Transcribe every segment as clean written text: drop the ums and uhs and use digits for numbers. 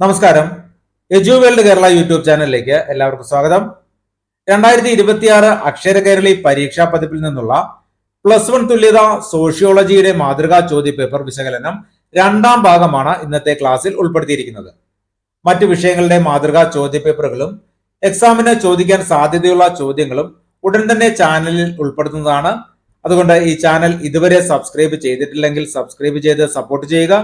നമസ്കാരം. എജു world Kerala YouTube ചാനലിലേക്ക് എല്ലാവർക്കും സ്വാഗതം. 2026 അക്ഷര കേരളി പരീക്ഷാ പതിപ്പിൽ നിന്നുള്ള +1 തുല്യത സോഷ്യോളജിയുടെ മാതൃകാ ചോദ്യപേപ്പർ വിശകലനം രണ്ടാം ഭാഗമാണ് ഇന്നത്തെ ക്ലാസ്സിൽ ഉൾപ്പെടുത്തിയിരിക്കുന്നത്. മറ്റു വിഷയങ്ങളുടെ മാതൃകാ ചോദ്യപേപ്പറുകളും എക്സാമിന് ചോദിക്കാൻ സാധ്യതയുള്ള ചോദ്യങ്ങളും ഉടൻ തന്നെ ചാനലിൽ ഉൾപ്പെടുത്തുന്നതാണ്. അതുകൊണ്ട് ഈ ചാനൽ ഇതുവരെ സബ്സ്ക്രൈബ് ചെയ്തിട്ടില്ലെങ്കിൽ സബ്സ്ക്രൈബ് ചെയ്ത് സപ്പോർട്ട് ചെയ്യുക.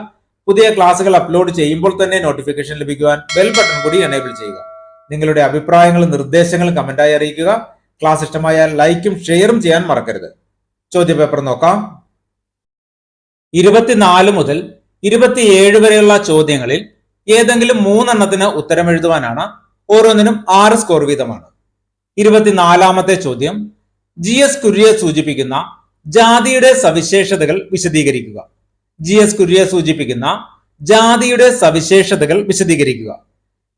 പുതിയ ക്ലാസുകൾ അപ്ലോഡ് ചെയ്യുമ്പോൾ തന്നെ നോട്ടിഫിക്കേഷൻ ലഭിക്കുവാൻ ബെൽ ബട്ടൺ കൂടി എനേബിൾ ചെയ്യുക. നിങ്ങളുടെ അഭിപ്രായങ്ങളും നിർദ്ദേശങ്ങളും കമന്റായി അറിയിക്കുക. ക്ലാസ് ഇഷ്ടമായാൽ ലൈക്കും ഷെയറും ചെയ്യാൻ മറക്കരുത്. ചോദ്യപേപ്പർ നോക്കാം. 24 മുതൽ 27 വരെയുള്ള ചോദ്യങ്ങളിൽ ഏതെങ്കിലും 3 എണ്ണത്തിന് ഉത്തരം എഴുതുവാനാണ്. ഓരോന്നിനും 6 സ്കോർ വീതമാണ്. 24ാമത്തെ ചോദ്യം, GS കുര്യയെ സൂചിപ്പിക്കുന്ന ജാതിയുടെ സവിശേഷതകൾ വിശദീകരിക്കുക. GS കുര്യയെ സൂചിപ്പിക്കുന്ന ജാതിയുടെ സവിശേഷതകൾ വിശദീകരിക്കുക.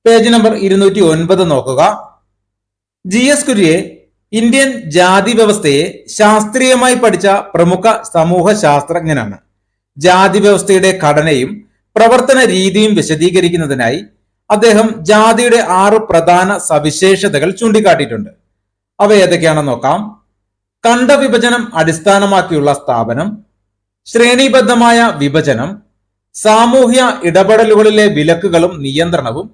പേജ് നമ്പർ 209 നോക്കുക. GS കുര്യയെ ഇന്ത്യൻ ജാതി വ്യവസ്ഥയെ ശാസ്ത്രീയമായി പഠിച്ച പ്രമുഖ സമൂഹ ശാസ്ത്രജ്ഞനാണ്. ജാതി വ്യവസ്ഥയുടെ ഘടനയും പ്രവർത്തന രീതിയും വിശദീകരിക്കുന്നതിനായി അദ്ദേഹം ജാതിയുടെ 6 പ്രധാന സവിശേഷതകൾ ചൂണ്ടിക്കാട്ടിയിട്ടുണ്ട്. അവ ഏതൊക്കെയാണെന്ന് നോക്കാം. കണ്ഡവിഭജനം അടിസ്ഥാനമാക്കിയുള്ള സ്ഥാപനം, ശ്രേണിബദ്ധമായ വിഭജനം, സാമൂഹ്യ ഇടപെടലുകളിലെ വിലക്കുകളും നിയന്ത്രണവും,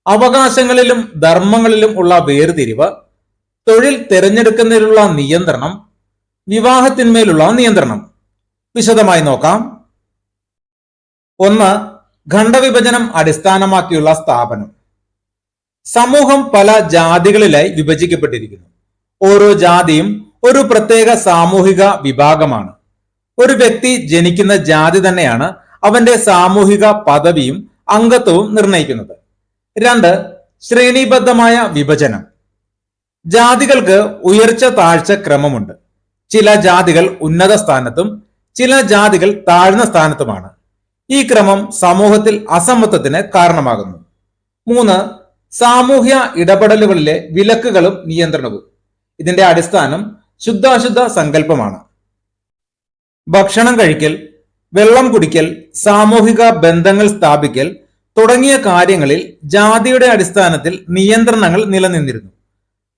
അവകാശങ്ങളിലും ധർമ്മങ്ങളിലും ഉള്ള വേർതിരിവ്, തൊഴിൽ തിരഞ്ഞെടുക്കുന്നതിലുള്ള നിയന്ത്രണം, വിവാഹത്തിന്മേലുള്ള നിയന്ത്രണം. വിശദമായി നോക്കാം. 1. ഖണ്ഡവിഭജനം അടിസ്ഥാനമാക്കിയുള്ള സ്ഥാപനം. സമൂഹം പല ജാതികളിലായി വിഭജിക്കപ്പെട്ടിരിക്കുന്നു. ഓരോ ജാതിയും ഒരു പ്രത്യേക സാമൂഹിക വിഭാഗമാണ്. ഒരു വ്യക്തി ജനിക്കുന്ന ജാതി തന്നെയാണ് അവന്റെ സാമൂഹിക പദവിയും അംഗത്വവും നിർണയിക്കുന്നത്. 2. ശ്രേണിബദ്ധമായ വിഭജനം. ജാതികൾക്ക് ഉയർച്ച താഴ്ച ക്രമമുണ്ട്. ചില ജാതികൾ ഉന്നത സ്ഥാനത്തും ചില ജാതികൾ താഴ്ന്ന സ്ഥാനത്തുമാണ്. ഈ ക്രമം സമൂഹത്തിൽ അസമത്വത്തിന് കാരണമാകുന്നു. 3. സാമൂഹ്യ ഇടപെടലുകളിലെ വിലക്കുകളും നിയന്ത്രണവും. ഇതിന്റെ അടിസ്ഥാനം ശുദ്ധാശുദ്ധ സങ്കല്പമാണ്. ഭക്ഷണം കഴിക്കൽ, വെള്ളം കുടിക്കൽ, സാമൂഹിക ബന്ധങ്ങൾ സ്ഥാപിക്കൽ തുടങ്ങിയ കാര്യങ്ങളിൽ ജാതിയുടെ അടിസ്ഥാനത്തിൽ നിയന്ത്രണങ്ങൾ നിലനിന്നിരുന്നു.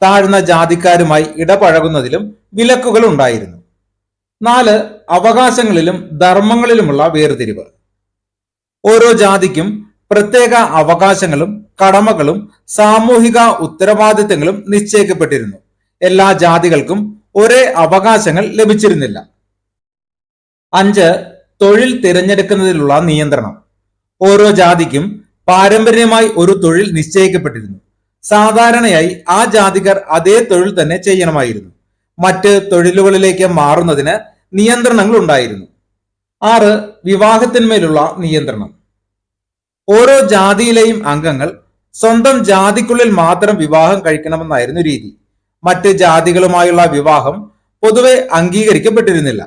താഴ്ന്ന ജാതിക്കാരുമായി ഇടപഴകുന്നതിലും വിലക്കുകൾ ഉണ്ടായിരുന്നു. 4. അവകാശങ്ങളിലും ധർമ്മങ്ങളിലുമുള്ള വേർതിരിവ്. ഓരോ ജാതിക്കും പ്രത്യേക അവകാശങ്ങളും കടമകളും സാമൂഹിക ഉത്തരവാദിത്തങ്ങളും നിശ്ചയിക്കപ്പെട്ടിരുന്നു. എല്ലാ ജാതികൾക്കും ഒരേ അവകാശങ്ങൾ ലഭിച്ചിരുന്നില്ല. 5. തൊഴിൽ തിരഞ്ഞെടുക്കുന്നതിലുള്ള നിയന്ത്രണം. ഓരോ ജാതിക്കും പാരമ്പര്യമായി ഒരു തൊഴിൽ നിശ്ചയിക്കപ്പെട്ടിരുന്നു. സാധാരണയായി ആ ജാതിക്കാർ അതേ തൊഴിൽ തന്നെ ചെയ്യണമായിരുന്നു. മറ്റ് തൊഴിലുകളിലേക്ക് മാറുന്നതിന് നിയന്ത്രണങ്ങൾ ഉണ്ടായിരുന്നു. 6. വിവാഹത്തിന്മേലുള്ള നിയന്ത്രണം. ഓരോ ജാതിയിലെയും അംഗങ്ങൾ സ്വന്തം ജാതിക്കുള്ളിൽ മാത്രം വിവാഹം കഴിക്കണമെന്നായിരുന്നു രീതി. മറ്റ് ജാതികളുമായുള്ള വിവാഹം പൊതുവെ അംഗീകരിക്കപ്പെട്ടിരുന്നില്ല.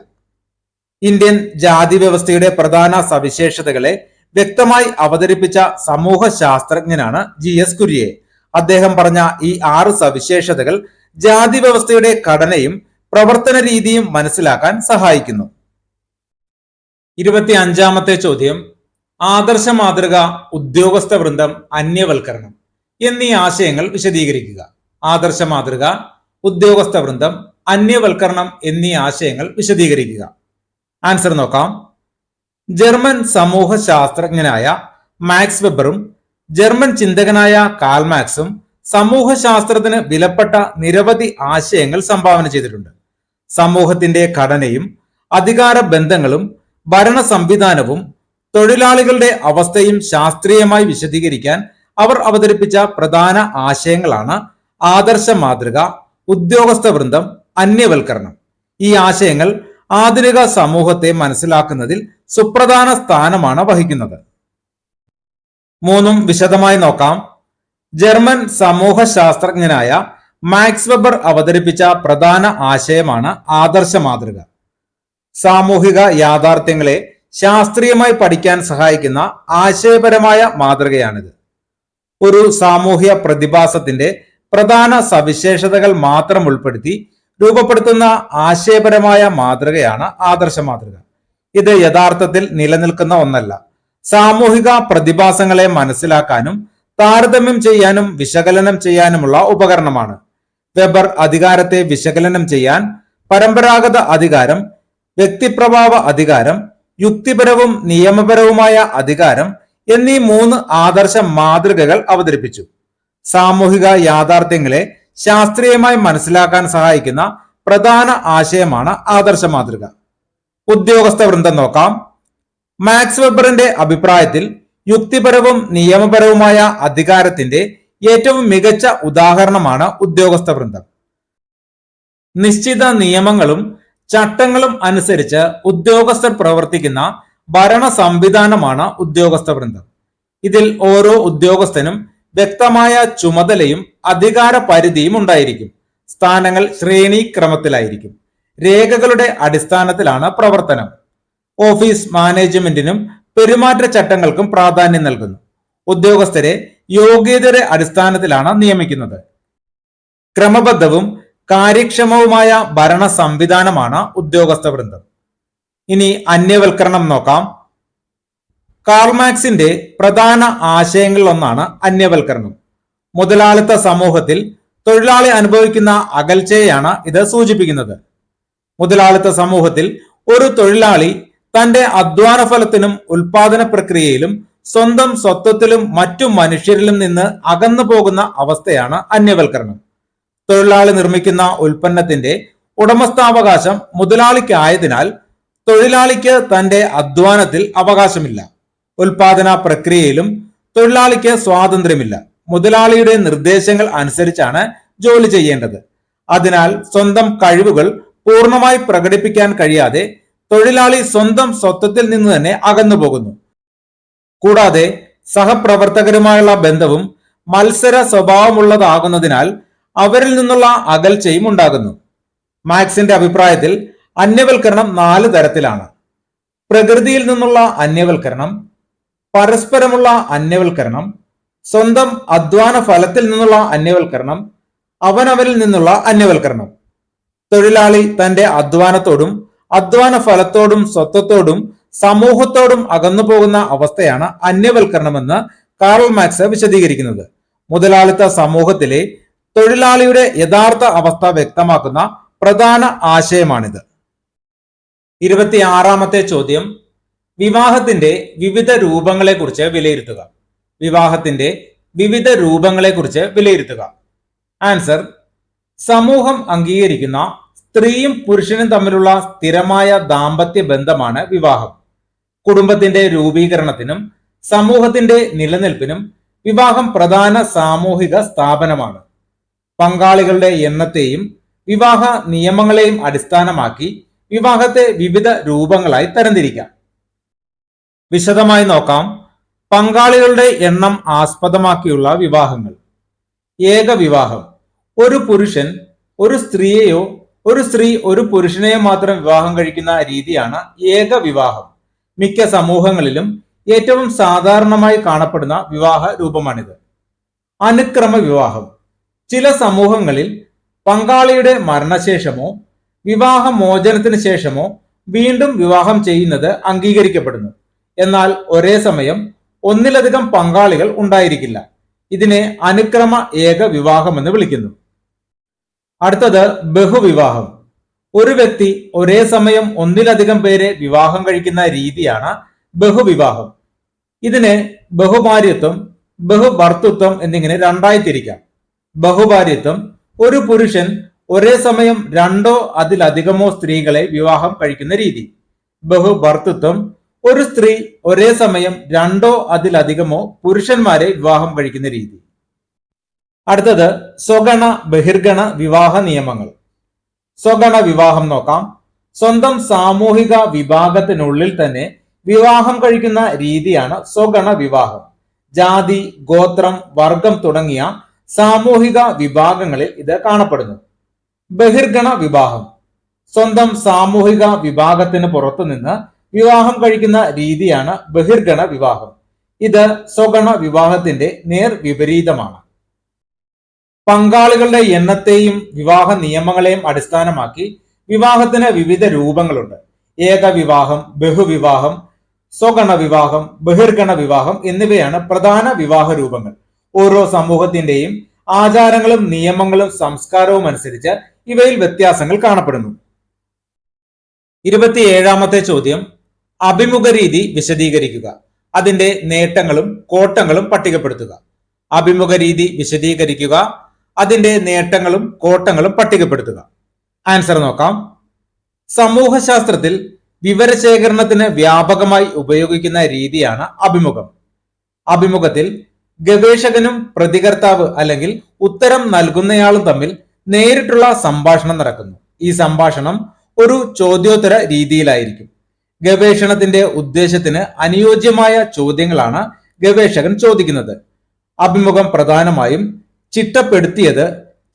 ഇന്ത്യൻ ജാതി വ്യവസ്ഥയുടെ പ്രധാന സവിശേഷതകളെ വ്യക്തമായി അവതരിപ്പിച്ച സമൂഹ ശാസ്ത്രജ്ഞനാണ് GS കുര്യയെ. അദ്ദേഹം പറഞ്ഞ ഈ 6 സവിശേഷതകൾ ജാതി വ്യവസ്ഥയുടെ ഘടനയും പ്രവർത്തന രീതിയും മനസ്സിലാക്കാൻ സഹായിക്കുന്നു. 25ാമത്തെ ചോദ്യം, ആദർശ മാതൃക, ഉദ്യോഗസ്ഥ വൃന്ദം, അന്യവൽക്കരണം എന്നീ ആശയങ്ങൾ വിശദീകരിക്കുക. ആദർശ മാതൃക, ഉദ്യോഗസ്ഥ വൃന്ദം, അന്യവൽക്കരണം എന്നീ ആശയങ്ങൾ വിശദീകരിക്കുക. ആൻസർ നോക്കാം. ജർമ്മൻ സമൂഹ ശാസ്ത്രജ്ഞനായ മാക്സ് വെബറും ജർമ്മൻ ചിന്തകനായ കാൾ മാക്സും സമൂഹ ശാസ്ത്രത്തിന് വിലപ്പെട്ട നിരവധി ആശയങ്ങൾ സംഭാവന ചെയ്തിട്ടുണ്ട്. സമൂഹത്തിന്റെ ഘടനയും അധികാര ബന്ധങ്ങളും ഭരണ സംവിധാനവും തൊഴിലാളികളുടെ അവസ്ഥയും ശാസ്ത്രീയമായി വിശദീകരിക്കാൻ അവർ അവതരിപ്പിച്ച പ്രധാന ആശയങ്ങളാണ് ആദർശ മാതൃക, ഉദ്യോഗസ്ഥ വൃന്ദം, അന്യവൽക്കരണം. ഈ ആശയങ്ങൾ ആധുനിക സമൂഹത്തെ മനസ്സിലാക്കുന്നതിൽ സുപ്രധാന സ്ഥാനമാണ് വഹിക്കുന്നത്. 3 വിശദമായി നോക്കാം. ജർമ്മൻ സമൂഹ ശാസ്ത്രജ്ഞനായ മാക്സ് വെബർ അവതരിപ്പിച്ച പ്രധാന ആശയമാണ് ആദർശ മാതൃക. സാമൂഹിക യാഥാർത്ഥ്യങ്ങളെ ശാസ്ത്രീയമായി പഠിക്കാൻ സഹായിക്കുന്ന ആശയപരമായ മാതൃകയാണിത്. ഒരു സാമൂഹ്യ പ്രതിഭാസത്തിന്റെ പ്രധാന സവിശേഷതകൾ മാത്രം ഉൾപ്പെടുത്തി രൂപപ്പെടുത്തുന്ന ആശയപരമായ മാതൃകയാണ് ആദർശ മാതൃക. ഇത് യഥാർത്ഥത്തിൽ നിലനിൽക്കുന്ന ഒന്നല്ല. സാമൂഹിക പ്രതിഭാസങ്ങളെ മനസ്സിലാക്കാനും താരതമ്യം ചെയ്യാനും വിശകലനം ചെയ്യാനുമുള്ള ഉപകരണമാണ്. വെബർ അധികാരത്തെ വിശകലനം ചെയ്യാൻ പരമ്പരാഗത അധികാരം, വ്യക്തിപ്രഭാവ അധികാരം, യുക്തിപരവും നിയമപരവുമായ അധികാരം എന്നീ 3 ആദർശ മാതൃകകൾ അവതരിപ്പിച്ചു. സാമൂഹിക യാഥാർത്ഥ്യങ്ങളെ ശാസ്ത്രീയമായി മനസ്സിലാക്കാൻ സഹായിക്കുന്ന പ്രധാന ആശയമാണ് ആദർശ മാതൃക. ഉദ്യോഗസ്ഥ വൃന്ദം നോക്കാം. മാക്സ് വെബറിന്റെ അഭിപ്രായത്തിൽ യുക്തിപരവും നിയമപരവുമായ അധികാരത്തിന്റെ ഏറ്റവും മികച്ച ഉദാഹരണമാണ് ഉദ്യോഗസ്ഥ വൃന്ദം. നിശ്ചിത നിയമങ്ങളും ചട്ടങ്ങളും അനുസരിച്ച് ഉദ്യോഗസ്ഥർ പ്രവർത്തിക്കുന്ന ഭരണ സംവിധാനമാണ് ഉദ്യോഗസ്ഥ വൃന്ദം. ഇതിൽ ഓരോ ഉദ്യോഗസ്ഥനും വ്യക്തമായ ചുമതലയും അധികാര പരിധിയും ഉണ്ടായിരിക്കും. സ്ഥാനങ്ങൾ ശ്രേണീക്രമത്തിലായിരിക്കും. രേഖകളുടെ അടിസ്ഥാനത്തിലാണ് പ്രവർത്തനം. ഓഫീസ് മാനേജ്മെന്റിനും പെരുമാറ്റച്ചട്ടങ്ങൾക്കും പ്രാധാന്യം നൽകുന്നു. ഉദ്യോഗസ്ഥരെ യോഗ്യതയുടെ അടിസ്ഥാനത്തിലാണ് നിയമിക്കുന്നത്. ക്രമബദ്ധവും കാര്യക്ഷമവുമായ ഭരണ സംവിധാനമാണ് ഉദ്യോഗസ്ഥ വൃന്ദം. ഇനി അന്യവൽക്കരണം നോക്കാം. കാൾ മാർക്സിന്റെ പ്രധാന ആശയങ്ങളിൽ ഒന്നാണ് അന്യവൽക്കരണം. മുതലാളിത്ത സമൂഹത്തിൽ തൊഴിലാളി അനുഭവിക്കുന്ന അകൽച്ചയെയാണ് ഇത് സൂചിപ്പിക്കുന്നത്. മുതലാളിത്ത സമൂഹത്തിൽ ഒരു തൊഴിലാളി തന്റെ അധ്വാന ഫലത്തിനും ഉൽപാദന പ്രക്രിയയിലും സ്വന്തം സ്വത്വത്തിലും മറ്റു മനുഷ്യരിലും നിന്ന് അകന്നു പോകുന്ന അവസ്ഥയാണ് അന്യവൽക്കരണം. തൊഴിലാളി നിർമ്മിക്കുന്ന ഉൽപ്പന്നത്തിന്റെ ഉടമസ്ഥാവകാശം മുതലാളിക്കായതിനാൽ തൊഴിലാളിക്ക് തന്റെ അധ്വാനത്തിൽ അവകാശമില്ല. ഉൽപാദന പ്രക്രിയയിലും തൊഴിലാളിക്ക് സ്വാതന്ത്ര്യമില്ല. മുതലാളിയുടെ നിർദ്ദേശങ്ങൾ അനുസരിച്ചാണ് ജോലി ചെയ്യേണ്ടത്. അതിനാൽ സ്വന്തം കഴിവുകൾ പൂർണ്ണമായി പ്രകടിപ്പിക്കാൻ കഴിയാതെ തൊഴിലാളി സ്വന്തം സ്വത്വത്തിൽ നിന്ന് തന്നെ അകന്നു പോകുന്നു. കൂടാതെ സഹപ്രവർത്തകരുമായുള്ള ബന്ധവും മത്സര സ്വഭാവമുള്ളതാകുന്നതിനാൽ അവരിൽ നിന്നുള്ള അകൽച്ചയും ഉണ്ടാകുന്നു. മാർക്സിന്റെ അഭിപ്രായത്തിൽ അന്യവൽക്കരണം 4 തരത്തിലാണ്. പ്രകൃതിയിൽ നിന്നുള്ള അന്യവൽക്കരണം, പരസ്പരമുള്ള അന്യവൽക്കരണം, സ്വന്തം അധ്വാന ഫലത്തിൽ നിന്നുള്ള അന്യവൽക്കരണം, അവനവരിൽ നിന്നുള്ള അന്യവൽക്കരണം. തൊഴിലാളി തന്റെ അധ്വാനത്തോടും അധ്വാന ഫലത്തോടും സ്വത്വത്തോടും സമൂഹത്തോടും അകന്നു പോകുന്ന അവസ്ഥയാണ് അന്യവൽക്കരണമെന്ന് കാൾ മാർക്സ് വിശദീകരിക്കുന്നത്. മുതലാളിത്ത സമൂഹത്തിലെ തൊഴിലാളിയുടെ യഥാർത്ഥ അവസ്ഥ വ്യക്തമാക്കുന്ന പ്രധാന ആശയമാണിത്. 26ാമത്തെ ചോദ്യം, വിവാഹത്തിന്റെ വിവിധ രൂപങ്ങളെ കുറിച്ച് വിലയിരുത്തുക. വിവാഹത്തിന്റെ വിവിധ രൂപങ്ങളെ കുറിച്ച് വിലയിരുത്തുക. ആൻസർ: സമൂഹം അംഗീകരിക്കുന്ന സ്ത്രീയും പുരുഷനും തമ്മിലുള്ള സ്ഥിരമായ ദാമ്പത്യ ബന്ധമാണ് വിവാഹം. കുടുംബത്തിന്റെ രൂപീകരണത്തിനും സമൂഹത്തിന്റെ നിലനിൽപ്പിനും വിവാഹം പ്രധാന സാമൂഹിക സ്ഥാപനമാണ്. പങ്കാളികളുടെ എണ്ണത്തെയും വിവാഹ നിയമങ്ങളെയും അടിസ്ഥാനമാക്കി വിവാഹത്തെ വിവിധ രൂപങ്ങളായി തരംതിരിക്കാം. വിശദമായി നോക്കാം. പങ്കാളികളുടെ എണ്ണം ആസ്പദമാക്കിയുള്ള വിവാഹങ്ങൾ. ഏകവിവാഹം: ഒരു പുരുഷൻ ഒരു സ്ത്രീയെയോ ഒരു സ്ത്രീ ഒരു പുരുഷനെയോ മാത്രം വിവാഹം കഴിക്കുന്ന രീതിയാണ് ഏകവിവാഹം. മിക്ക സമൂഹങ്ങളിലും ഏറ്റവും സാധാരണമായി കാണപ്പെടുന്ന വിവാഹ രൂപമാണിത്. അനുക്രമ വിവാഹം: ചില സമൂഹങ്ങളിൽ പങ്കാളിയുടെ മരണശേഷമോ വിവാഹമോചനത്തിന് ശേഷമോ വീണ്ടും വിവാഹം ചെയ്യുന്നത് അംഗീകരിക്കപ്പെടുന്നു. എന്നാൽ ഒരേ സമയം ഒന്നിലധികം പങ്കാളികൾ ഉണ്ടായിരിക്കില്ല. ഇതിനെ അനുക്രമ ഏക വിവാഹം എന്ന് വിളിക്കുന്നു. അടുത്തത് ബഹുവിവാഹം. ഒരു വ്യക്തി ഒരേ സമയം ഒന്നിലധികം പേരെ വിവാഹം കഴിക്കുന്ന രീതിയാണ് ബഹുവിവാഹം. ഇതിനെ ബഹുഭാര്യത്വം, ബഹുഭർത്തൃത്വം എന്നിങ്ങനെ രണ്ടായി തിരിക്കാം. ബഹുഭാര്യത്വം: ഒരു പുരുഷൻ ഒരേ സമയം 2ഓ അതിലധികമോ സ്ത്രീകളെ വിവാഹം കഴിക്കുന്ന രീതി. ബഹുഭർത്തൃത്വം: ഒരു സ്ത്രീ ഒരേ സമയം 2ഓ അതിലധികമോ പുരുഷന്മാരെ വിവാഹം കഴിക്കുന്ന രീതി. അടുത്തത് സ്വഗണ ബഹിർഗണ വിവാഹ നിയമങ്ങൾ. സ്വഗണ വിവാഹം നോക്കാം. സ്വന്തം സാമൂഹിക വിഭാഗത്തിനുള്ളിൽ തന്നെ വിവാഹം കഴിക്കുന്ന രീതിയാണ് സ്വഗണ വിവാഹം. ജാതി, ഗോത്രം, വർഗം തുടങ്ങിയ സാമൂഹിക വിഭാഗങ്ങളിൽ ഇത് കാണപ്പെടുന്നു. ബഹിർഗണ വിവാഹം: സ്വന്തം സാമൂഹിക വിഭാഗത്തിന് പുറത്തുനിന്ന് വിവാഹം കഴിക്കുന്ന രീതിയാണ് ബഹിർഗണ വിവാഹം. ഇത് സ്വഗണ വിവാഹത്തിന്റെ നേർ വിപരീതമാണ്. പങ്കാളികളുടെ എണ്ണത്തെയും വിവാഹ നിയമങ്ങളെയും അടിസ്ഥാനമാക്കി വിവാഹത്തിന് വിവിധ രൂപങ്ങളുണ്ട്. ഏകവിവാഹം, ബഹുവിവാഹം, സ്വഗണ വിവാഹം, ബഹിർഗണ വിവാഹം എന്നിവയാണ് പ്രധാന വിവാഹ രൂപങ്ങൾ. ഓരോ സമൂഹത്തിന്റെയും ആചാരങ്ങളും നിയമങ്ങളും സംസ്കാരവും അനുസരിച്ച് ഇവയിൽ വ്യത്യാസങ്ങൾ കാണപ്പെടുന്നു. 27ാമത്തെ ചോദ്യം, അഭിമുഖ രീതി വിശദീകരിക്കുക. അതിന്റെ നേട്ടങ്ങളും കോട്ടങ്ങളും പട്ടികപ്പെടുത്തുക. അഭിമുഖ രീതി വിശദീകരിക്കുക. അതിന്റെ നേട്ടങ്ങളും കോട്ടങ്ങളും പട്ടികപ്പെടുത്തുക. ആൻസർ നോക്കാം. സമൂഹശാസ്ത്രത്തിൽ വിവരശേഖരണത്തിന് വ്യാപകമായി ഉപയോഗിക്കുന്ന രീതിയാണ് അഭിമുഖം. അഭിമുഖത്തിൽ ഗവേഷകനും പ്രതികർത്താവ് അല്ലെങ്കിൽ ഉത്തരം നൽകുന്നയാളും തമ്മിൽ നേരിട്ടുള്ള സംഭാഷണം നടക്കുന്നു. ഈ സംഭാഷണം ഒരു ചോദ്യോത്തര രീതിയിലായിരിക്കും. ഗവേഷണത്തിന്റെ ഉദ്ദേശത്തിന് അനുയോജ്യമായ ചോദ്യങ്ങളാണ് ഗവേഷകൻ ചോദിക്കുന്നത്. അഭിമുഖം പ്രധാനമായും ചിട്ടപ്പെടുത്തിയത്,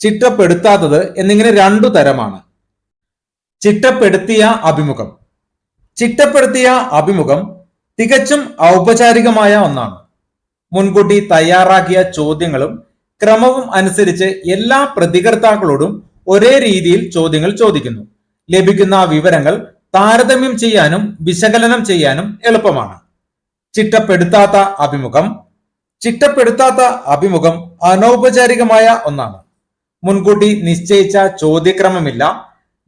ചിട്ടപ്പെടുത്താത്തത് എന്നിങ്ങനെ രണ്ടു തരമാണ്. ചിട്ടപ്പെടുത്തിയ അഭിമുഖം. ചിട്ടപ്പെടുത്തിയ അഭിമുഖം തികച്ചും ഔപചാരികമായ ഒന്നാണ്. മുൻകൂട്ടി തയ്യാറാക്കിയ ചോദ്യങ്ങളും ക്രമവും അനുസരിച്ച് എല്ലാ പ്രതികർത്താക്കളോടും ഒരേ രീതിയിൽ ചോദ്യങ്ങൾ ചോദിക്കുന്നു. ലഭിക്കുന്ന വിവരങ്ങൾ താരതമ്യം ചെയ്യാനും വിശകലനം ചെയ്യാനും എളുപ്പമാണ്. ചിട്ടപ്പെടുത്താത്ത അഭിമുഖം. ചിട്ടപ്പെടുത്താത്ത അഭിമുഖം അനൗപചാരികമായ ഒന്നാണ്. മുൻകൂട്ടി നിശ്ചയിച്ച ചോദ്യക്രമമില്ല.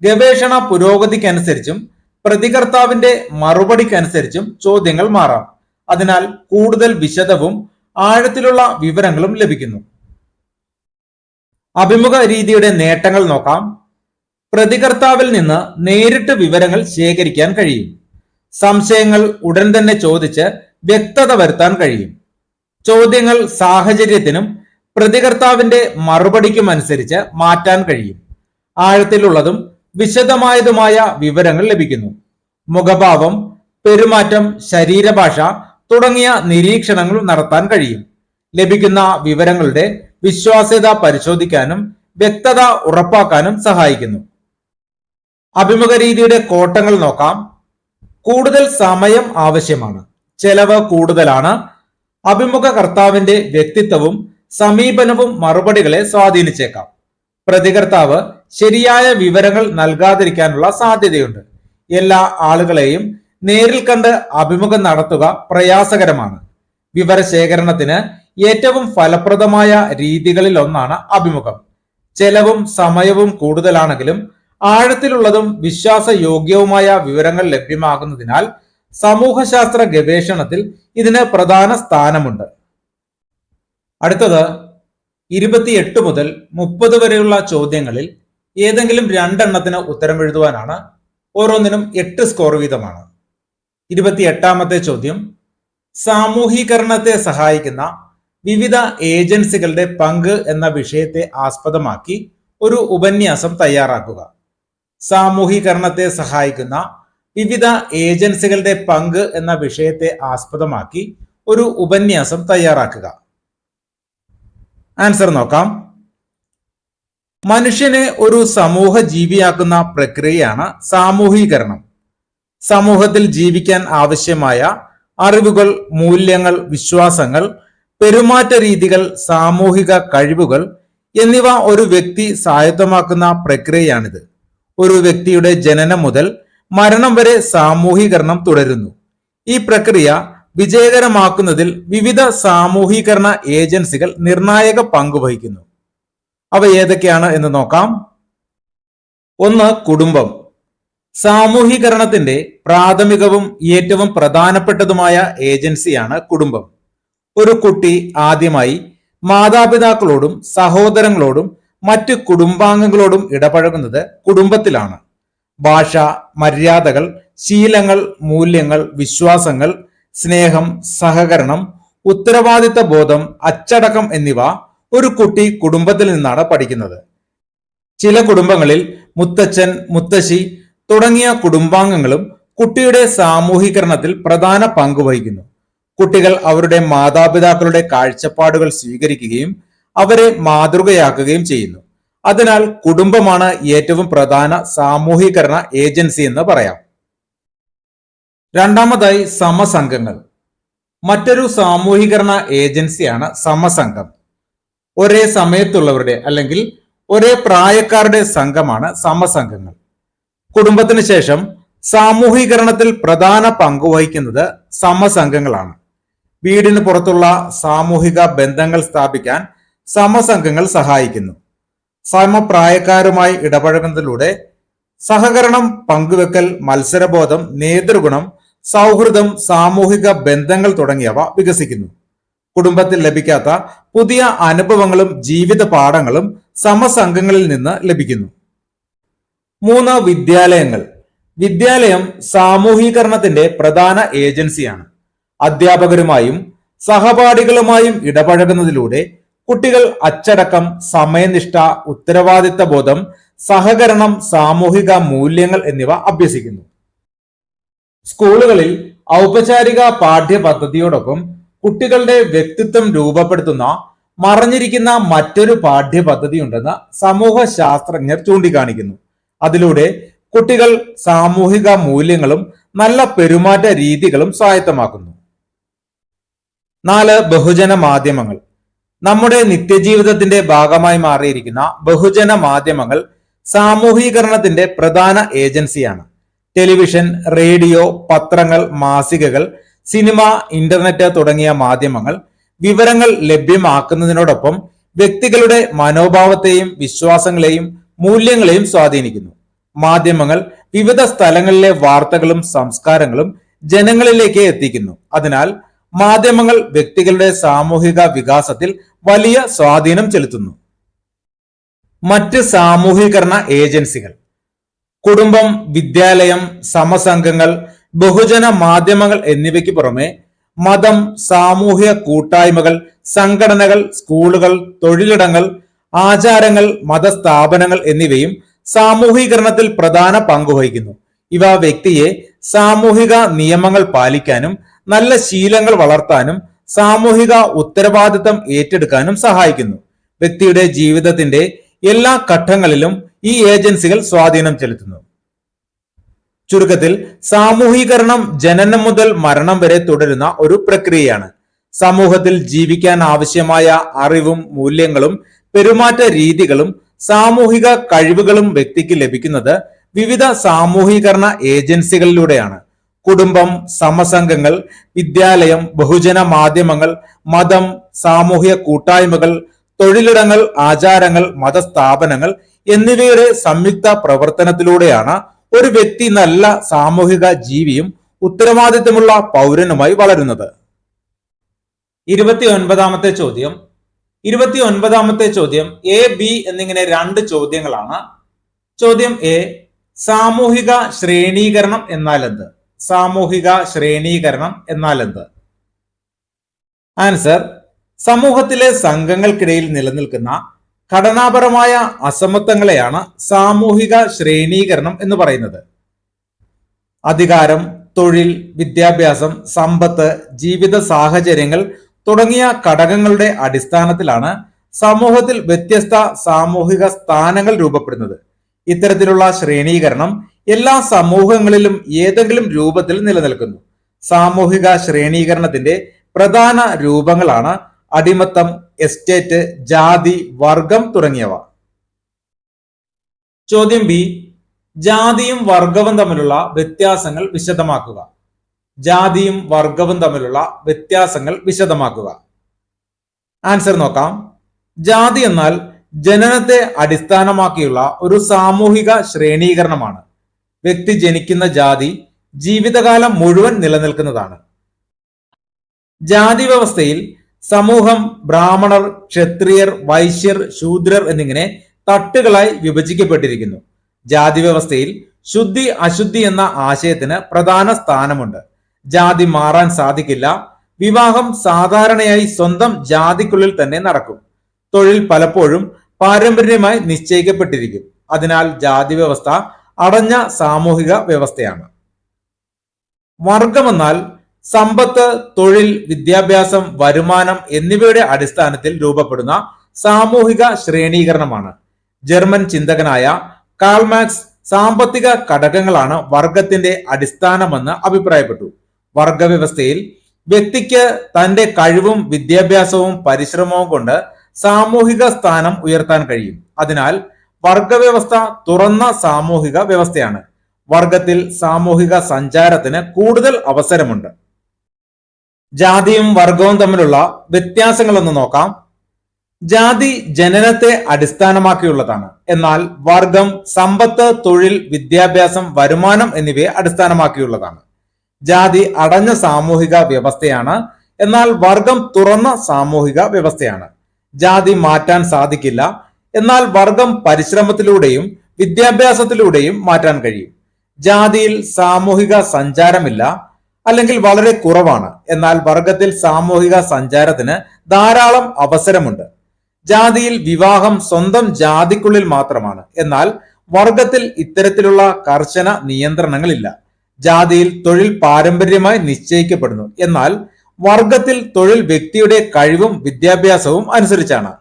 ഗവേഷണ പുരോഗതിക്കനുസരിച്ചും പ്രതികർത്താവിന്റെ മറുപടിക്കനുസരിച്ചും ചോദ്യങ്ങൾ മാറാം. അതിനാൽ കൂടുതൽ വിശദവും ആഴത്തിലുള്ള വിവരങ്ങളും ലഭിക്കുന്നു. അഭിമുഖ രീതിയുടെ നേട്ടങ്ങൾ നോക്കാം. പ്രതികർത്താവിൽ നിന്ന് നേരിട്ട് വിവരങ്ങൾ ശേഖരിക്കാൻ കഴിയും. സംശയങ്ങൾ ഉടൻ തന്നെ ചോദിച്ച് വ്യക്തത വരുത്താൻ കഴിയും. ചോദ്യങ്ങൾ സാഹചര്യത്തിനും പ്രതികർത്താവിന്റെ മറുപടിക്കും അനുസരിച്ച് മാറ്റാൻ കഴിയും. ആഴത്തിലുള്ളതും വിശദമായതുമായ വിവരങ്ങൾ ലഭിക്കുന്നു. മുഖഭാവം, പെരുമാറ്റം, ശരീരഭാഷ തുടങ്ങിയ നിരീക്ഷണങ്ങൾ നടത്താൻ കഴിയും. ലഭിക്കുന്ന വിവരങ്ങളുടെ വിശ്വാസ്യത പരിശോധിക്കാനും വ്യക്തത ഉറപ്പാക്കാനും സഹായിക്കുന്നു. അഭിമുഖ രീതിയുടെ കോട്ടങ്ങൾ നോക്കാം. കൂടുതൽ സമയം ആവശ്യമാണ്. ചെലവ് കൂടുതലാണ്. അഭിമുഖ കർത്താവിന്റെ വ്യക്തിത്വവും സമീപനവും മറുപടികളെ സ്വാധീനിച്ചേക്കാം. പ്രതികർത്താവ് ശരിയായ വിവരങ്ങൾ നൽകാതിരിക്കാനുള്ള സാധ്യതയുണ്ട്. എല്ലാ ആളുകളെയും നേരിൽ കണ്ട് അഭിമുഖം നടത്തുക പ്രയാസകരമാണ്. വിവരശേഖരണത്തിന് ഏറ്റവും ഫലപ്രദമായ രീതികളിൽ ഒന്നാണ് അഭിമുഖം. ചെലവും സമയവും കൂടുതലാണെങ്കിലും ആഴത്തിലുള്ളതും വിശ്വാസയോഗ്യവുമായ വിവരങ്ങൾ ലഭ്യമാകുന്നതിനാൽ സമൂഹശാസ്ത്ര ഗവേഷണത്തിൽ ഇതിന് പ്രധാന സ്ഥാനമുണ്ട്. അടുത്തത് 28 മുതൽ 30 വരെയുള്ള ചോദ്യങ്ങളിൽ ഏതെങ്കിലും രണ്ടെണ്ണത്തിന് ഉത്തരം എഴുതുവാനാണ്. ഓരോന്നിനും 8 സ്കോർ വീതമാണ്. 28ാമത്തെ ചോദ്യം, സാമൂഹീകരണത്തെ സഹായിക്കുന്ന വിവിധ ഏജൻസികളുടെ പങ്ക് എന്ന വിഷയത്തെ ആസ്പദമാക്കി ഒരു ഉപന്യാസം തയ്യാറാക്കുക. സാമൂഹീകരണത്തെ സഹായിക്കുന്ന വിവിധ ഏജൻസികളുടെ പങ്ക് എന്ന വിഷയത്തെ ആസ്പദമാക്കി ഒരു ഉപന്യാസം തയ്യാറാക്കുക. ആൻസർ നോക്കാം. മനുഷ്യനെ ഒരു സമൂഹ ജീവിയാക്കുന്ന പ്രക്രിയയാണ് സാമൂഹീകരണം. സമൂഹത്തിൽ ജീവിക്കാൻ ആവശ്യമായ അറിവുകൾ, മൂല്യങ്ങൾ, വിശ്വാസങ്ങൾ, പെരുമാറ്റ രീതികൾ, സാമൂഹിക കഴിവുകൾ എന്നിവ ഒരു വ്യക്തി സ്വായത്തമാക്കുന്ന പ്രക്രിയയാണിത്. ഒരു വ്യക്തിയുടെ ജനനം മുതൽ മരണം വരെ സാമൂഹീകരണം തുടരുന്നു. ഈ പ്രക്രിയ വിജയകരമാക്കുന്നതിൽ വിവിധ സാമൂഹീകരണ ഏജൻസികൾ നിർണായക പങ്കുവഹിക്കുന്നു. അവ ഏതൊക്കെയാണ് എന്ന് നോക്കാം. 1. കുടുംബം. സാമൂഹീകരണത്തിന്റെ പ്രാഥമികവും ഏറ്റവും പ്രധാനപ്പെട്ടതുമായ ഏജൻസിയാണ് കുടുംബം. ഒരു കുട്ടി ആദ്യമായി മാതാപിതാക്കളോടും സഹോദരങ്ങളോടും മറ്റ് കുടുംബാംഗങ്ങളോടും ഇടപഴകുന്നത് കുടുംബത്തിലാണ്. ഭാഷ, മര്യാദകൾ, ശീലങ്ങൾ, മൂല്യങ്ങൾ, വിശ്വാസങ്ങൾ, സ്നേഹം, സഹകരണം, ഉത്തരവാദിത്ത ബോധം, അച്ചടക്കം എന്നിവ ഒരു കുട്ടി കുടുംബത്തിൽ നിന്നാണ് പഠിക്കുന്നത്. ചില കുടുംബങ്ങളിൽ മുത്തച്ഛൻ, മുത്തശ്ശി തുടങ്ങിയ കുടുംബാംഗങ്ങളും കുട്ടിയുടെ സാമൂഹീകരണത്തിൽ പ്രധാന പങ്ക് വഹിക്കുന്നു. കുട്ടികൾ അവരുടെ മാതാപിതാക്കളുടെ കാഴ്ചപ്പാടുകൾ സ്വീകരിക്കുകയും അവരെ മാതൃകയാക്കുകയും ചെയ്യുന്നു. അതിനാൽ കുടുംബമാണ് ഏറ്റവും പ്രധാന സാമൂഹീകരണ ഏജൻസി എന്ന് പറയാം. രണ്ടാമതായി സമസംഘങ്ങൾ. മറ്റൊരു സാമൂഹീകരണ ഏജൻസിയാണ് സമസംഘം. ഒരേ സമയത്തുള്ളവരുടെ അല്ലെങ്കിൽ ഒരേ പ്രായക്കാരുടെ സംഘമാണ് സമസംഘങ്ങൾ. കുടുംബത്തിന് ശേഷം സാമൂഹീകരണത്തിൽ പ്രധാന പങ്ക് വഹിക്കുന്നത് സമസംഘങ്ങളാണ്. വീടിന് പുറത്തുള്ള സാമൂഹിക ബന്ധങ്ങൾ സ്ഥാപിക്കാൻ സമസംഘങ്ങൾ സഹായിക്കുന്നു. സമപ്രായക്കാരുമായി ഇടപഴകുന്നതിലൂടെ സഹകരണം, പങ്കുവെക്കൽ, മത്സരബോധം, നേതൃഗുണം, സൗഹൃദം, സാമൂഹിക ബന്ധങ്ങൾ തുടങ്ങിയവ വികസിക്കുന്നു. കുടുംബത്തിൽ ലഭിക്കാത്ത പുതിയ അനുഭവങ്ങളും ജീവിത പാഠങ്ങളും സമസംഘങ്ങളിൽ നിന്ന് ലഭിക്കുന്നു. 3. വിദ്യാലയങ്ങൾ. വിദ്യാലയം സാമൂഹീകരണത്തിന്റെ പ്രധാന ഏജൻസിയാണ്. അധ്യാപകരുമായും സഹപാഠികളുമായും ഇടപഴകുന്നതിലൂടെ കുട്ടികൾ അച്ചടക്കം, സമയനിഷ്ഠ, ഉത്തരവാദിത്ത ബോധം, സഹകരണം, സാമൂഹിക മൂല്യങ്ങൾ എന്നിവ അഭ്യസിക്കുന്നു. സ്കൂളുകളിൽ ഔപചാരിക പാഠ്യപദ്ധതിയോടൊപ്പം കുട്ടികളുടെ വ്യക്തിത്വം രൂപപ്പെടുത്തുന്ന മറഞ്ഞിരിക്കുന്ന മറ്റൊരു പാഠ്യപദ്ധതിയുണ്ടെന്ന് സമൂഹ ശാസ്ത്രജ്ഞർ ചൂണ്ടിക്കാണിക്കുന്നു. അതിലൂടെ കുട്ടികൾ സാമൂഹിക മൂല്യങ്ങളും നല്ല പെരുമാറ്റ രീതികളും സ്വായത്തമാക്കുന്നു. 4. ബഹുജന മാധ്യമങ്ങൾ. നമ്മുടെ നിത്യജീവിതത്തിന്റെ ഭാഗമായി മാറിയിരിക്കുന്ന ബഹുജന മാധ്യമങ്ങൾ സാമൂഹീകരണത്തിന്റെ പ്രധാന ഏജൻസിയാണ്. ടെലിവിഷൻ, റേഡിയോ, പത്രങ്ങൾ, മാസികകൾ, സിനിമ, ഇന്റർനെറ്റ് തുടങ്ങിയ മാധ്യമങ്ങൾ വിവരങ്ങൾ ലഭ്യമാക്കുന്നതിനോടൊപ്പം വ്യക്തികളുടെ മനോഭാവത്തെയും വിശ്വാസങ്ങളെയും മൂല്യങ്ങളെയും സ്വാധീനിക്കുന്നു. മാധ്യമങ്ങൾ വിവിധ സ്ഥലങ്ങളിലെ വാർത്തകളും സംസ്കാരങ്ങളും ജനങ്ങളിലേക്ക് എത്തിക്കുന്നു. അതിനാൽ മാധ്യമങ്ങൾ വ്യക്തികളുടെ സാമൂഹിക വികാസത്തിൽ വലിയ സ്വാധീനം ചെലുത്തുന്നു. മറ്റ് സാമൂഹീകരണ ഏജൻസികൾ. കുടുംബം, വിദ്യാലയം, സമസംഘങ്ങൾ, ബഹുജന മാധ്യമങ്ങൾ എന്നിവയ്ക്ക് പുറമെ മതം, സാമൂഹ്യ കൂട്ടായ്മകൾ, സംഘടനകൾ, സ്കൂളുകൾ, തൊഴിലിടങ്ങൾ, ആചാരങ്ങൾ, മതസ്ഥാപനങ്ങൾ എന്നിവയും സാമൂഹീകരണത്തിൽ പ്രധാന പങ്കുവഹിക്കുന്നു. ഇവ വ്യക്തിയെ സാമൂഹിക നിയമങ്ങൾ പാലിക്കാനും നല്ല ശീലങ്ങൾ വളർത്താനും സാമൂഹിക ഉത്തരവാദിത്തം ഏറ്റെടുക്കാനും സഹായിക്കുന്നു. വ്യക്തിയുടെ ജീവിതത്തിന്റെ എല്ലാ ഘട്ടങ്ങളിലും ഈ ഏജൻസികൾ സ്വാധീനം ചെലുത്തുന്നു. ചുരുക്കത്തിൽ, സാമൂഹീകരണം ജനനം മുതൽ മരണം വരെ തുടരുന്ന ഒരു പ്രക്രിയയാണ്. സമൂഹത്തിൽ ജീവിക്കാൻ ആവശ്യമായ അറിവും മൂല്യങ്ങളും പെരുമാറ്റ രീതികളും സാമൂഹിക കഴിവുകളും വ്യക്തിക്ക് ലഭിക്കുന്നത് വിവിധ സാമൂഹീകരണ ഏജൻസികളിലൂടെയാണ്. കുടുംബം, സമസംഘങ്ങൾ, വിദ്യാലയം, ബഹുജന മാധ്യമങ്ങൾ, മതം, സാമൂഹ്യ കൂട്ടായ്മകൾ, തൊഴിലിടങ്ങൾ, ആചാരങ്ങൾ, മതസ്ഥാപനങ്ങൾ എന്നിവയുടെ സംയുക്ത പ്രവർത്തനത്തിലൂടെയാണ് ഒരു വ്യക്തി നല്ല സാമൂഹിക ജീവിയും ഉത്തരവാദിത്തമുള്ള പൗരനുമായി വളരുന്നത്. 29ാമത്തെ ചോദ്യം. 29ാമത്തെ ചോദ്യം എ, ബി എന്നിങ്ങനെ 2 ചോദ്യങ്ങളാണ്. ചോദ്യം എ, സാമൂഹിക ശ്രേണീകരണം എന്നാൽ എന്ത്? സാമൂഹിക ശ്രേണീകരണം എന്നാൽ എന്ത്? ആൻസർ: സമൂഹത്തിലെ സംഘങ്ങൾക്കിടയിൽ നിലനിൽക്കുന്ന ഘടനാപരമായ അസമത്വങ്ങളെയാണ് സാമൂഹിക ശ്രേണീകരണം എന്ന് പറയുന്നത്. അധികാരം, തൊഴിൽ, വിദ്യാഭ്യാസം, സമ്പത്ത്, ജീവിത സാഹചര്യങ്ങൾ തുടങ്ങിയ ഘടകങ്ങളുടെ അടിസ്ഥാനത്തിലാണ് സമൂഹത്തിൽ വ്യത്യസ്ത സാമൂഹിക സ്ഥാനങ്ങൾ രൂപപ്പെടുന്നത്. ഇത്തരത്തിലുള്ള ശ്രേണീകരണം എല്ലാ സമൂഹങ്ങളിലും ഏതെങ്കിലും രൂപത്തിൽ നിലനിൽക്കുന്നു. സാമൂഹിക ശ്രേണീകരണത്തിന്റെ പ്രധാന രൂപങ്ങളാണ് അടിമത്തം, എസ്റ്റേറ്റ്, ജാതി, വർഗം തുടങ്ങിയവ. ചോദ്യം ബി, ജാതിയും വർഗവും തമ്മിലുള്ള വ്യത്യാസങ്ങൾ വിശദമാക്കുക. ജാതിയും വർഗവും തമ്മിലുള്ള വ്യത്യാസങ്ങൾ വിശദമാക്കുക. ആൻസർ നോക്കാം. ജാതി എന്നാൽ ജനനത്തെ അടിസ്ഥാനമാക്കിയുള്ള ഒരു സാമൂഹിക ശ്രേണീകരണമാണ്. വ്യക്തി ജനിക്കുന്ന ജാതി ജീവിതകാലം മുഴുവൻ നിലനിൽക്കുന്നതാണ്. ജാതി വ്യവസ്ഥയിൽ സമൂഹം ബ്രാഹ്മണർ, ക്ഷത്രിയർ, വൈശ്യർ, ശൂദ്രർ എന്നിങ്ങനെ തട്ടുകളായി വിഭജിക്കപ്പെട്ടിരിക്കുന്നു. ജാതി വ്യവസ്ഥയിൽ ശുദ്ധി അശുദ്ധി എന്ന ആശയത്തിന് പ്രധാന സ്ഥാനമുണ്ട്. ജാതി മാറാൻ സാധിക്കില്ല. വിവാഹം സാധാരണയായി സ്വന്തം ജാതിക്കുള്ളിൽ തന്നെ നടക്കും. തൊഴിൽ പലപ്പോഴും പാരമ്പര്യമായി നിശ്ചയിക്കപ്പെട്ടിരിക്കും. അതിനാൽ ജാതി വ്യവസ്ഥ അടഞ്ഞ സാമൂഹിക വ്യവസ്ഥയാണ്. വർഗമെന്നാൽ സമ്പത്ത്, തൊഴിൽ, വിദ്യാഭ്യാസം, വരുമാനം എന്നിവയുടെ അടിസ്ഥാനത്തിൽ രൂപപ്പെടുന്ന സാമൂഹിക ശ്രേണീകരണമാണ്. ജർമ്മൻ ചിന്തകനായ കാൾ മാർക്സ് സാമ്പത്തിക ഘടകങ്ങളാണ് വർഗത്തിന്റെ അടിസ്ഥാനമെന്ന് അഭിപ്രായപ്പെട്ടു. വർഗവ്യവസ്ഥയിൽ വ്യക്തിക്ക് തന്റെ കഴിവും വിദ്യാഭ്യാസവും പരിശ്രമവും കൊണ്ട് സാമൂഹിക സ്ഥാനം ഉയർത്താൻ കഴിയും. അതിനാൽ വർഗവ്യവസ്ഥ തുറന്ന സാമൂഹിക വ്യവസ്ഥയാണ്. വർഗത്തിൽ സാമൂഹിക സഞ്ചാരത്തിന് കൂടുതൽ അവസരമുണ്ട്. ജാതിയും വർഗവും തമ്മിലുള്ള വ്യത്യാസങ്ങളൊന്ന് നോക്കാം. ജാതി ജനനത്തെ അടിസ്ഥാനമാക്കിയുള്ളതാണ്. എന്നാൽ വർഗം സമ്പത്ത്, തൊഴിൽ, വിദ്യാഭ്യാസം, വരുമാനം എന്നിവയെ അടിസ്ഥാനമാക്കിയുള്ളതാണ്. ജാതി അടഞ്ഞ സാമൂഹിക വ്യവസ്ഥയാണ്. എന്നാൽ വർഗം തുറന്ന സാമൂഹിക വ്യവസ്ഥയാണ്. ജാതി മാറ്റാൻ സാധിക്കില്ല. എന്നാൽ വർഗം പരിശ്രമത്തിലൂടെയും വിദ്യാഭ്യാസത്തിലൂടെയും മാറ്റാൻ കഴിയും. ജാതിയിൽ സാമൂഹിക സഞ്ചാരമില്ല, അല്ലെങ്കിൽ വളരെ കുറവാണ്. എന്നാൽ വർഗത്തിൽ സാമൂഹിക സഞ്ചാരത്തിന് ധാരാളം അവസരമുണ്ട്. ജാതിയിൽ വിവാഹം സ്വന്തം ജാതിക്കുള്ളിൽ മാത്രമാണ്. എന്നാൽ വർഗത്തിൽ ഇത്തരത്തിലുള്ള കർശന നിയന്ത്രണങ്ങളില്ല. ജാതിയിൽ തൊഴിൽ പാരമ്പര്യമായി നിശ്ചയിക്കപ്പെടുന്നു. എന്നാൽ വർഗത്തിൽ തൊഴിൽ വ്യക്തിയുടെ കഴിവും വിദ്യാഭ്യാസവും അനുസരിച്ചാണ്.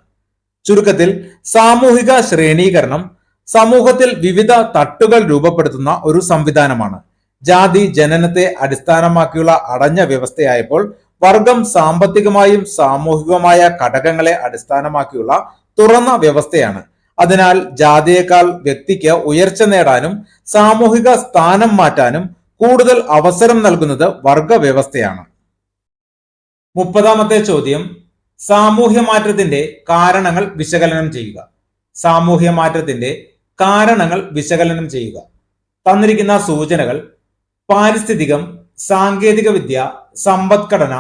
ചുരുക്കത്തിൽ സാമൂഹിക ശ്രേണീകരണം സമൂഹത്തിൽ വിവിധ തട്ടുകൾ രൂപപ്പെടുത്തുന്ന ഒരു സംവിധാനമാണ്. ജാതി ജനനത്തെ അടിസ്ഥാനമാക്കിയുള്ള അടഞ്ഞ വ്യവസ്ഥയായപ്പോൾ വർഗം സാമ്പത്തികമായും സാമൂഹികവുമായ ഘടകങ്ങളെ അടിസ്ഥാനമാക്കിയുള്ള തുറന്ന വ്യവസ്ഥയാണ്. അതിനാൽ ജാതിയേക്കാൾ വ്യക്തിക്ക് ഉയർച്ച നേടാനും സാമൂഹിക സ്ഥാനം മാറ്റാനും കൂടുതൽ അവസരം നൽകുന്നത് വർഗ വ്യവസ്ഥയാണ്. 30ാമത്തെ ചോദ്യം, സാമൂഹ്യ മാറ്റത്തിന്റെ കാരണങ്ങൾ വിശകലനം ചെയ്യുക. സാമൂഹ്യ മാറ്റത്തിന്റെ കാരണങ്ങൾ വിശകലനം ചെയ്യുക. തന്നിരിക്കുന്ന സൂചനകൾ പാരിസ്ഥിതികം, സാങ്കേതിക വിദ്യ, സമ്പദ്ഘടന,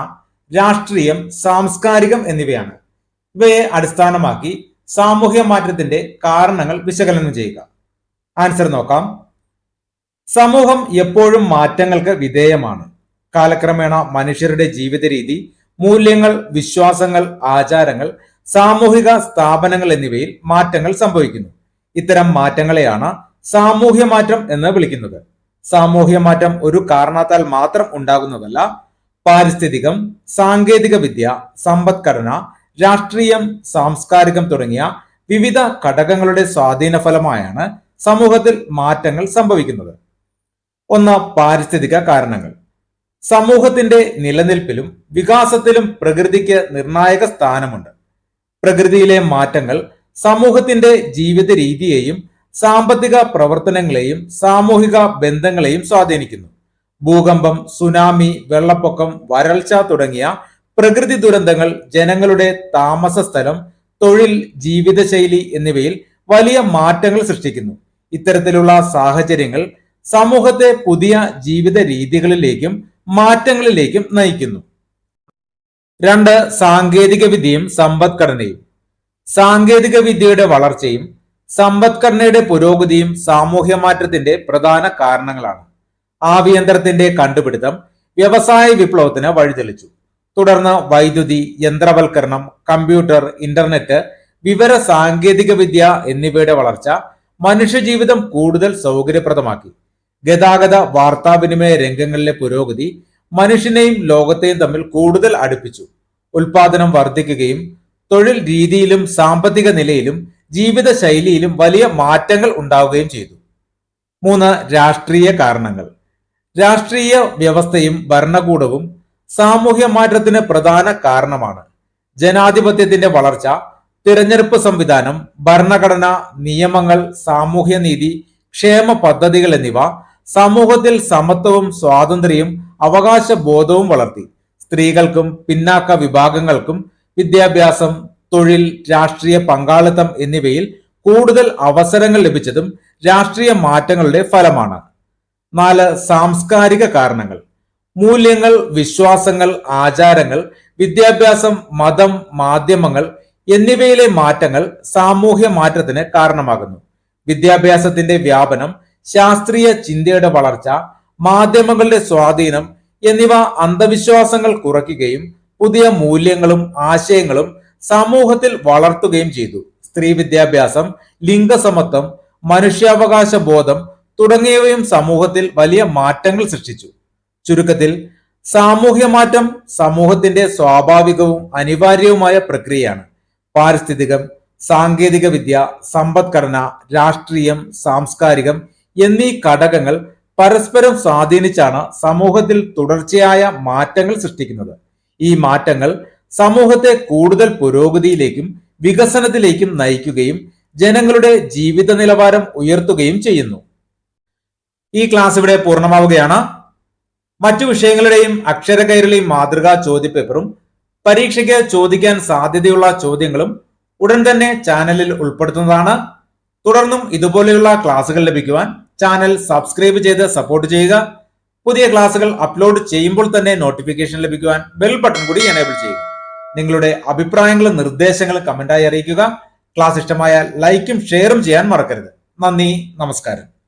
രാഷ്ട്രീയം, സാംസ്കാരികം എന്നിവയാണ്. ഇവയെ അടിസ്ഥാനമാക്കി സാമൂഹ്യ മാറ്റത്തിന്റെ കാരണങ്ങൾ വിശകലനം ചെയ്യുക. ആൻസർ നോക്കാം. സമൂഹം എപ്പോഴും മാറ്റങ്ങൾക്ക് വിധേയമാണ്. കാലക്രമേണ മനുഷ്യരുടെ ജീവിത രീതി, മൂല്യങ്ങൾ, വിശ്വാസങ്ങൾ, ആചാരങ്ങൾ, സാമൂഹിക സ്ഥാപനങ്ങൾ എന്നിവയിൽ മാറ്റങ്ങൾ സംഭവിക്കുന്നു. ഇത്തരം മാറ്റങ്ങളെയാണ് സാമൂഹ്യ മാറ്റം എന്ന് വിളിക്കുന്നത്. സാമൂഹ്യ മാറ്റം ഒരു കാരണത്താൽ മാത്രം ഉണ്ടാകുന്നതല്ല. പാരിസ്ഥിതികം, സാങ്കേതിക വിദ്യ, സമ്പദ്ഘടന, രാഷ്ട്രീയം, സാംസ്കാരികം തുടങ്ങിയ വിവിധ ഘടകങ്ങളുടെ സ്വാധീന ഫലമായാണ് സമൂഹത്തിൽ മാറ്റങ്ങൾ സംഭവിക്കുന്നത്. 1. പാരിസ്ഥിതിക കാരണങ്ങൾ. സമൂഹത്തിന്റെ നിലനിൽപ്പിലും വികാസത്തിലും പ്രകൃതിക്ക് നിർണായക സ്ഥാനമുണ്ട്. പ്രകൃതിയിലെ മാറ്റങ്ങൾ സമൂഹത്തിന്റെ ജീവിത രീതിയെയും സാമ്പത്തിക പ്രവർത്തനങ്ങളെയും സാമൂഹിക ബന്ധങ്ങളെയും സ്വാധീനിക്കുന്നു. ഭൂകമ്പം, സുനാമി, വെള്ളപ്പൊക്കം, വരൾച്ച തുടങ്ങിയ പ്രകൃതി ദുരന്തങ്ങൾ ജനങ്ങളുടെ താമസ സ്ഥലം, തൊഴിൽ, ജീവിതശൈലി എന്നിവയിൽ വലിയ മാറ്റങ്ങൾ സൃഷ്ടിക്കുന്നു. ഇത്തരത്തിലുള്ള സാഹചര്യങ്ങൾ സമൂഹത്തെ പുതിയ ജീവിത രീതികളിലേക്കും മാറ്റങ്ങളിലേക്കും നയിക്കുന്നു. 2. സാങ്കേതിക വിദ്യയും സമ്പദ്ഘടനയും. സാങ്കേതിക വിദ്യയുടെ വളർച്ചയും സമ്പദ്ഘടനയുടെ പുരോഗതിയും സാമൂഹ്യ മാറ്റത്തിന്റെ പ്രധാന കാരണങ്ങളാണ്. ആവിയന്ത്രത്തിന്റെ കണ്ടുപിടുത്തം വ്യവസായ വിപ്ലവത്തിന് വഴിതെളിച്ചു. തുടർന്ന് വൈദ്യുതി, യന്ത്രവൽക്കരണം, കമ്പ്യൂട്ടർ, ഇന്റർനെറ്റ്, വിവര സാങ്കേതിക വിദ്യ എന്നിവയുടെ വളർച്ച മനുഷ്യജീവിതം കൂടുതൽ സൗകര്യപ്രദമാക്കി. ഗതാഗത, വാർത്താവിനിമയ രംഗങ്ങളിലെ പുരോഗതി മനുഷ്യനെയും ലോകത്തെയും തമ്മിൽ കൂടുതൽ അടുപ്പിച്ചു. ഉൽപാദനം വർദ്ധിക്കുകയും തൊഴിൽ രീതിയിലും സാമ്പത്തിക നിലയിലും ജീവിത ശൈലിയിലും വലിയ മാറ്റങ്ങൾ ഉണ്ടാവുകയും ചെയ്തു. 3. രാഷ്ട്രീയ കാരണങ്ങൾ. രാഷ്ട്രീയ വ്യവസ്ഥയും ഭരണകൂടവും സാമൂഹ്യ മാറ്റത്തിന് പ്രധാന കാരണമാണ്. ജനാധിപത്യത്തിന്റെ വളർച്ച, തിരഞ്ഞെടുപ്പ് സംവിധാനം, ഭരണഘടന, നിയമങ്ങൾ, സാമൂഹ്യനീതി, ക്ഷേമ പദ്ധതികൾ എന്നിവ സമൂഹത്തിൽ സമത്വവും സ്വാതന്ത്ര്യവും അവകാശ ബോധവും വളർത്തി. സ്ത്രീകൾക്കും പിന്നാക്ക വിഭാഗങ്ങൾക്കും വിദ്യാഭ്യാസം, തൊഴിൽ, രാഷ്ട്രീയ പങ്കാളിത്തം എന്നിവയിൽ കൂടുതൽ അവസരങ്ങൾ ലഭിച്ചതും രാഷ്ട്രീയ മാറ്റങ്ങളുടെ ഫലമാണ്. 4. സാംസ്കാരിക കാരണങ്ങൾ. മൂല്യങ്ങൾ, വിശ്വാസങ്ങൾ, ആചാരങ്ങൾ, വിദ്യാഭ്യാസം, മതം, മാധ്യമങ്ങൾ എന്നിവയിലെ മാറ്റങ്ങൾ സാമൂഹ്യ മാറ്റത്തിന് കാരണമാകുന്നു. വിദ്യാഭ്യാസത്തിന്റെ വ്യാപനം, ശാസ്ത്രീയ ചിന്തയുടെ വളർച്ച, മാധ്യമങ്ങളുടെ സ്വാധീനം എന്നിവ അന്ധവിശ്വാസങ്ങൾ കുറയ്ക്കുകയും പുതിയ മൂല്യങ്ങളും ആശയങ്ങളും സമൂഹത്തിൽ വളർത്തുകയും ചെയ്തു. സ്ത്രീ വിദ്യാഭ്യാസം, ലിംഗസമത്വം, മനുഷ്യാവകാശ ബോധം തുടങ്ങിയവയും സമൂഹത്തിൽ വലിയ മാറ്റങ്ങൾ സൃഷ്ടിച്ചു. ചുരുക്കത്തിൽ സാമൂഹ്യ മാറ്റം സമൂഹത്തിന്റെ സ്വാഭാവികവും അനിവാര്യവുമായ പ്രക്രിയയാണ്. പാരിസ്ഥിതികം, സാങ്കേതിക വിദ്യ, സമ്പദ്ഘടന, രാഷ്ട്രീയം, സാംസ്കാരികം എന്നീ ഘടകങ്ങൾ പരസ്പരം സ്വാധീനിച്ചാണ് സമൂഹത്തിൽ തുടർച്ചയായ മാറ്റങ്ങൾ സൃഷ്ടിക്കുന്നത്. ഈ മാറ്റങ്ങൾ സമൂഹത്തെ കൂടുതൽ പുരോഗതിയിലേക്കും വികസനത്തിലേക്കും നയിക്കുകയും ജനങ്ങളുടെ ജീവിത നിലവാരം ഉയർത്തുകയും ചെയ്യുന്നു. ഈ ക്ലാസ് ഇവിടെ പൂർണ്ണമാവുകയാണ്. മറ്റു വിഷയങ്ങളുടെയും അക്ഷര കൈരളി മാതൃകാ ചോദ്യപേപ്പറും പരീക്ഷയ്ക്ക് ചോദിക്കാൻ സാധ്യതയുള്ള ചോദ്യങ്ങളും ഉടൻ തന്നെ ചാനലിൽ ഉൾപ്പെടുത്തുന്നതാണ്. തുടർന്നും ഇതുപോലെയുള്ള ക്ലാസുകൾ ലഭിക്കുവാൻ ചാനൽ സബ്സ്ക്രൈബ് ചെയ്ത് സപ്പോർട്ട് ചെയ്യുക. പുതിയ ക്ലാസുകൾ അപ്ലോഡ് ചെയ്യുമ്പോൾ തന്നെ നോട്ടിഫിക്കേഷൻ ലഭിക്കുവാൻ ബെൽ ബട്ടൺ കൂടി എനേബിൾ ചെയ്യുക. നിങ്ങളുടെ അഭിപ്രായങ്ങളും നിർദ്ദേശങ്ങളും കമന്റായി അറിയിക്കുക. ക്ലാസ് ഇഷ്ടമായാൽ ലൈക്കും ഷെയറും ചെയ്യാൻ മറക്കരുത്. നന്ദി, നമസ്കാരം.